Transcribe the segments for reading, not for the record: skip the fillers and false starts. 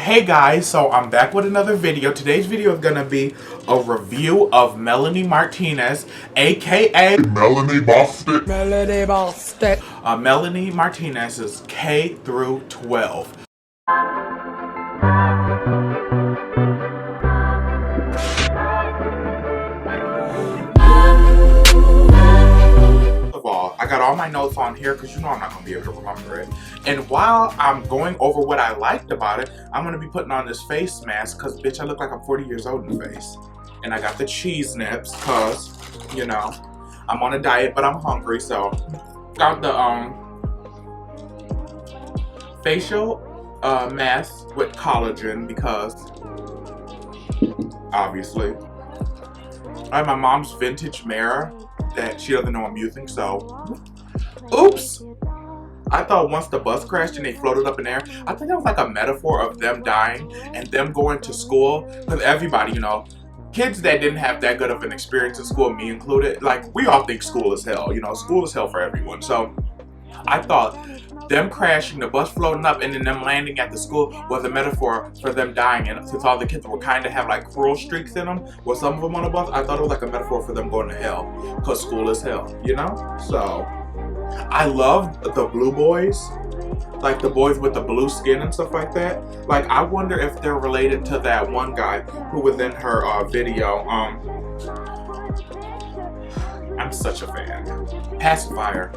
Hey guys, so I'm back with another video. Today's video is gonna be a review of Melanie Martinez, aka Melanie Bostic. Melanie Bostic. Melanie Martinez's K through 12. I got all my notes on here because you know I'm not going to be able to remember it. And while I'm going over what I liked about it, I'm going to be putting on this face mask because, bitch, I look like I'm 40 years old in the face. And I got the cheese nips because, you know, I'm on a diet, but I'm hungry. So, got the facial mask with collagen because, obviously. I have my mom's vintage mirror that she doesn't know I'm using, so oops. I thought once the bus crashed and they floated up in air, I think that was like a metaphor of them dying and them going to school, because everybody, you know, kids that didn't have that good of an experience in school, me included, like, we all think school is hell, you know, school is hell for everyone. So I thought them crashing, the bus floating up, and then them landing at the school was a metaphor for them dying. And since all the kids were kind of have like cruel streaks in them, with some of them on the bus, I thought it was like a metaphor for them going to hell, because school is hell, you know? So I love the blue boys, like the boys with the blue skin and stuff like that. Like, I wonder if they're related to that one guy who was in her video. I'm such a fan. Pacifier.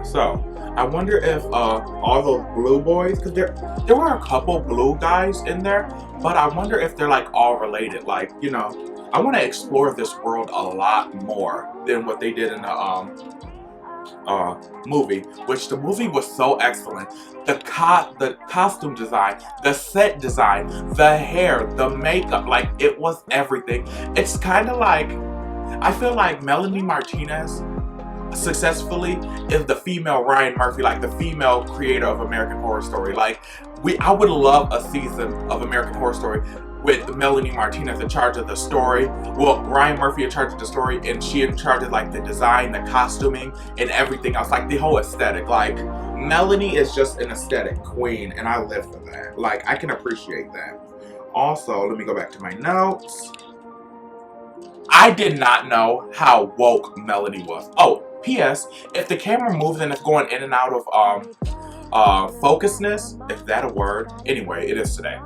So I wonder if all those blue boys, because there were a couple blue guys in there, but I wonder if they're like all related. Like, you know, I want to explore this world a lot more than what they did in the movie, which the movie was so excellent. The costume design, the set design, the hair, the makeup, like, it was everything. It's kind of like, I feel like Melanie Martinez successfully is the female Ryan Murphy, like the female creator of American Horror Story. Like, I would love a season of American Horror Story with Melanie Martinez in charge of the story. Well, Ryan Murphy in charge of the story, and she in charge of like the design, the costuming, and everything else, like the whole aesthetic. Like, Melanie is just an aesthetic queen, and I live for that. Like, I can appreciate that. Also, let me go back to my notes. I did not know how woke Melanie was. Oh, P.S. If the camera moves and it's going in and out of focusness, is that a word? Anyway, it is today.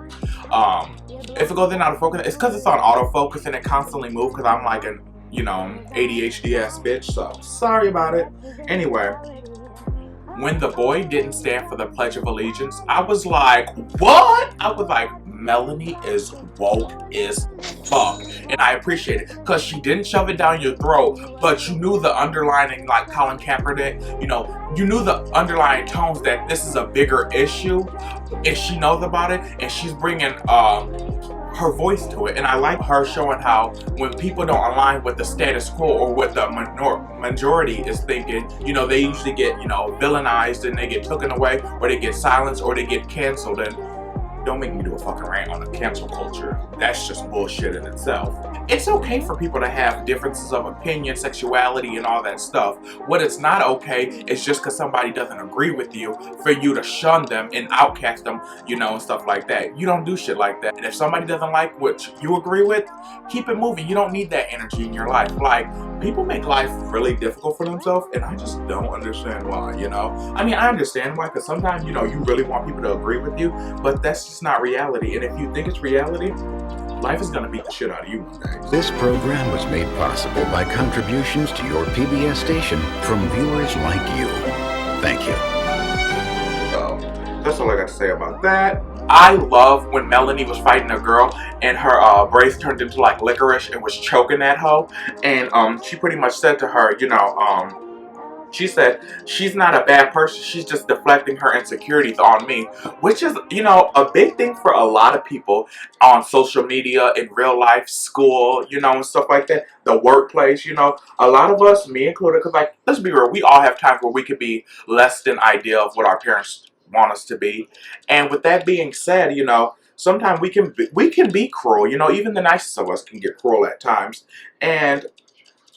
If it goes in and out of focus, it's because it's on autofocus and it constantly moves, because I'm like an, you know, ADHD ass bitch, so sorry about it. Anyway, when the boy didn't stand for the Pledge of Allegiance, I was like, what? I was like, Melanie is woke as fuck. And I appreciate it, because she didn't shove it down your throat, but you knew the underlying, like Colin Kaepernick, you know, you knew the underlying tones that this is a bigger issue, and she knows about it, and she's bringing her voice to it. And I like her showing how when people don't align with the status quo or what the majority is thinking, you know, they usually get, you know, villainized, and they get taken away, or they get silenced, or they get canceled. And don't make me do a fucking rant on the cancel culture. That's just bullshit in itself. It's okay for people to have differences of opinion, sexuality, and all that stuff. What it's not okay is just because somebody doesn't agree with you, for you to shun them and outcast them, you know, and stuff like that. You don't do shit like that. And if somebody doesn't like what you agree with, keep it moving. You don't need that energy in your life. Like, people make life really difficult for themselves, and I just don't understand why, you know? I mean, I understand why, because sometimes, you know, you really want people to agree with you, but that's just not reality. And if you think it's reality, life is gonna beat the shit out of you one day. This program was made possible by contributions to your PBS station from viewers like you. Thank you. So, that's all I got to say about that. I love when Melanie was fighting a girl and her brace turned into like licorice and was choking that hoe. And she pretty much said to her, you know, she said, she's not a bad person, she's just deflecting her insecurities on me. Which is, you know, a big thing for a lot of people on social media, in real life, school, you know, and stuff like that. The workplace, you know. A lot of us, me included, because, like, let's be real, we all have times where we could be less than ideal of what our parents want us to be. And with that being said, you know, sometimes we can be cruel. You know, even the nicest of us can get cruel at times. And,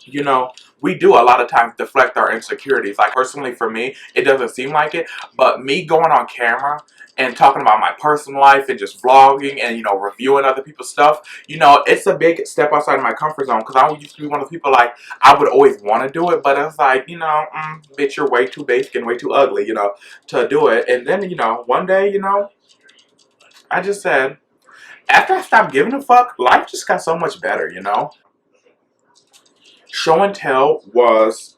you know, we do a lot of times deflect our insecurities. Like, personally for me, it doesn't seem like it, but me going on camera and talking about my personal life and just vlogging and, you know, reviewing other people's stuff, you know, it's a big step outside of my comfort zone because I used to be one of the people like, I would always want to do it, but it's like, you know, bitch, you're way too basic and way too ugly, you know, to do it. And then, you know, one day, you know, I just said, after I stopped giving a fuck, life just got so much better, you know? Show and Tell was,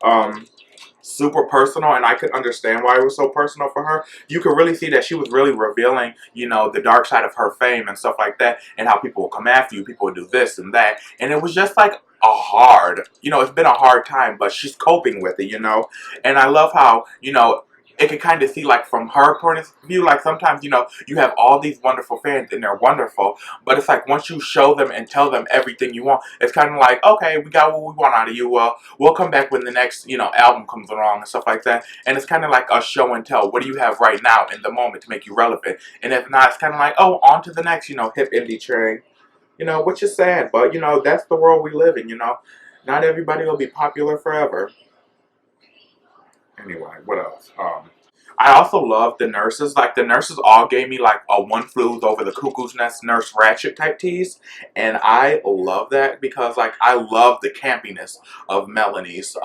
super personal, and I could understand why it was so personal for her. You could really see that she was really revealing, you know, the dark side of her fame and stuff like that, and how people will come after you, people will do this and that, and it was just like a hard, you know, it's been a hard time, but she's coping with it, you know, and I love how, you know, it can kind of see, like, from her point of view, like, sometimes, you know, you have all these wonderful fans, and they're wonderful, but it's like, once you show them and tell them everything you want, it's kind of like, okay, we got what we want out of you, we'll come back when the next, you know, album comes along and stuff like that, and it's kind of like a show and tell. What do you have right now in the moment to make you relevant? And if not, it's kind of like, oh, on to the next, you know, hip indie train, you know, which is sad, but, you know, that's the world we live in, you know, not everybody will be popular forever. Anyway, what else? I also love the nurses. Like, the nurses all gave me, like, a One Flew Over the Cuckoo's Nest Nurse Ratchet type tease. And I love that because, like, I love the campiness of Melanie's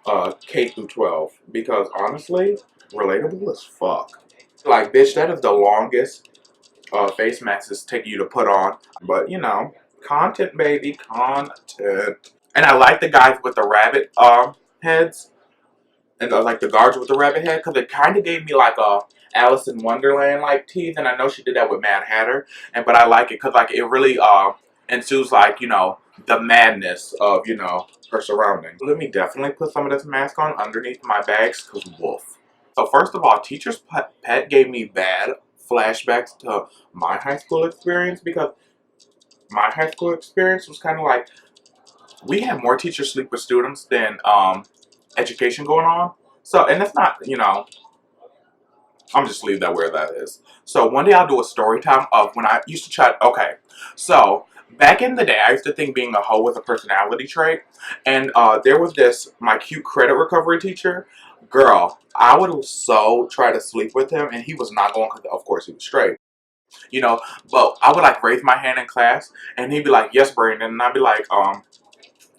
K-12. Because, honestly, relatable as fuck. Like, bitch, that is the longest face mask it's taking you to put on. But, you know, content, baby, content. And I like the guys with the rabbit heads. And like the guards with the rabbit head, because it kind of gave me like a Alice in Wonderland like tease, and I know she did that with Mad Hatter, but I like it because like it really ensues like, you know, the madness of, you know, her surroundings. Let me definitely put some of this mask on underneath my bags because woof. So first of all, Teacher's Pet gave me bad flashbacks to my high school experience because my high school experience was kind of like, we had more teachers sleep with students than education going on. So, and it's not, you know, I'm just leave that where that is. So one day I'll do a story time of when I used to try, okay, so back in the day, I used to think being a hoe was a personality trait, and there was this, my cute credit recovery teacher, girl, I would so try to sleep with him, and he was not going, because of course he was straight, you know, but I would like raise my hand in class, and he'd be like, yes, Brandon, and I'd be like,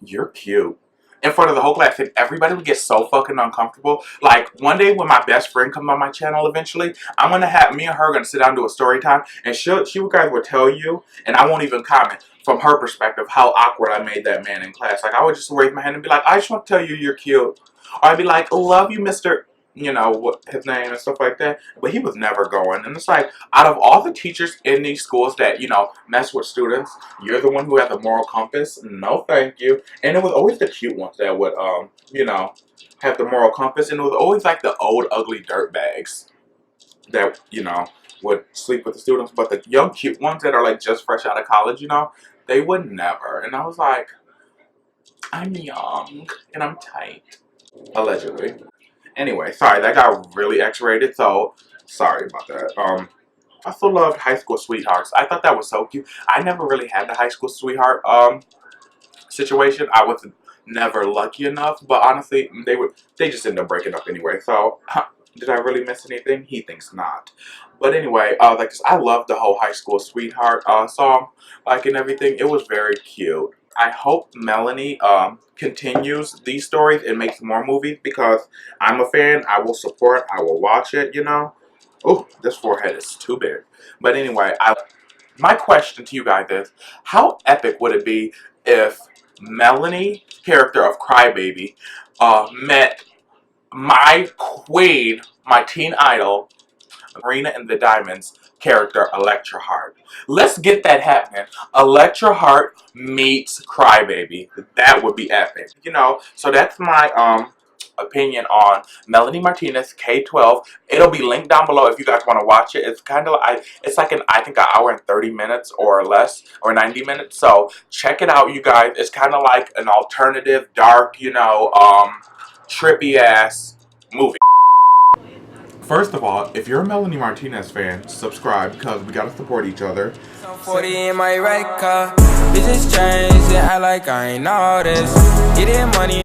you're cute. In front of the whole class, and everybody would get so fucking uncomfortable. Like, one day when my best friend comes on my channel eventually, I'm gonna have, me and her gonna sit down and do a story time, and she guys will tell you, and I won't even comment, from her perspective, how awkward I made that man in class. Like, I would just raise my hand and be like, I just want to tell you you're cute. Or I'd be like, love you, Mr., you know, what his name and stuff like that. But he was never going. And it's like, out of all the teachers in these schools that, you know, mess with students, you're the one who has a moral compass. No, thank you. And it was always the cute ones that would, you know, have the moral compass. And it was always like the old, ugly dirtbags that, you know, would sleep with the students. But the young, cute ones that are like just fresh out of college, you know, they would never. And I was like, I'm young and I'm tight. Allegedly. Anyway, sorry, that got really X-rated, so sorry about that. I also loved High School Sweethearts. I thought that was so cute. I never really had the High School Sweetheart situation. I was never lucky enough, but honestly, they just ended up breaking up anyway. So, did I really miss anything? He thinks not. But anyway, like I love the whole High School Sweetheart song, like, and everything. It was very cute. I hope Melanie continues these stories and makes more movies because I'm a fan. I will support. I will watch it, you know. Oh, this forehead is too big. But anyway, my question to you guys is, how epic would it be if Melanie, character of Crybaby, met my queen, my teen idol, Marina and the Diamonds character, Electra Heart. Let's get that happening. Electra Heart meets Crybaby. That would be epic. You know, so that's my opinion on Melanie Martinez, K-12. It'll be linked down below if you guys want to watch it. It's kind of like, it's like I think an hour and 30 minutes or less, or 90 minutes. So check it out, you guys. It's kind of like an alternative, dark, you know, trippy ass movie. First of all, if you're a Melanie Martinez fan, subscribe because we gotta support each other. 40 in my red car, business change, I like I ain't all this. Getting money.